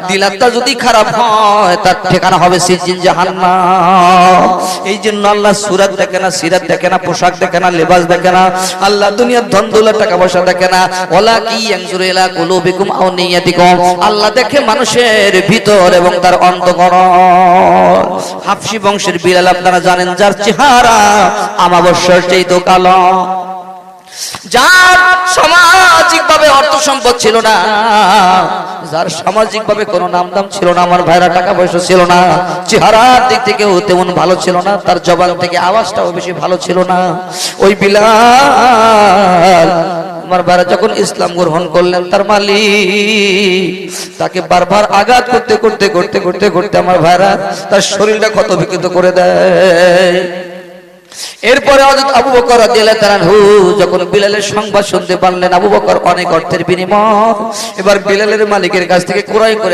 দিলটা যদি খারাপ হয় তার ঠিকানা হবে সিজিন জাহান্নাম। এই জন্য আল্লাহ সুরাত দেখে না, সিরাত দেখে না, পোশাক দেখে না, লেবাস দেখে না, আল্লাহ দুনিয়ার ধন দৌলত টাকা পয়সা দেখে না। ওয়ালা কি ইয়ানজুরু ইলা কুলুবিকুম আও নিয়াতিকুম, আল্লাহ দেখে মানুষের ভিতর এবং তার অন্তঃকরণ। হাফসি বংশের বিলাল আপনারা জানেন, যার চেহারা আমাবস্যার চাইতেও কালো, যার সামাজিক ভাবে অর্থ সম্পদ ছিল না, যার সামাজিক ভাবে কোনো নাম দাম ছিল না, আমার ভাইরা টাকা পয়সা ছিল না, চেহারার দিক থেকেও তেমন ভালো ছিল না, তার জবান থেকে আওয়াজটাও বেশি ভালো ছিল না, ওই বিলাল আমার ভাইরা যখন ইসলাম গ্রহণ করলেন, তার মালিক তাকে বারবার আঘাত করতে করতে করতে করতে করতে আমার ভাইরা তার শরীরটা ক্ষত বিক্ষত করে দেয়। এরপরে হযরত আবু বকর রাদিয়াল্লাহু তাআলা আনহু যখন বিলালের সংবাদ শুনতে পারলেন, আবু বকর অনেক অর্থের বিনিময় এবার বিলালের মালিকের কাছ থেকে ক্রয় করে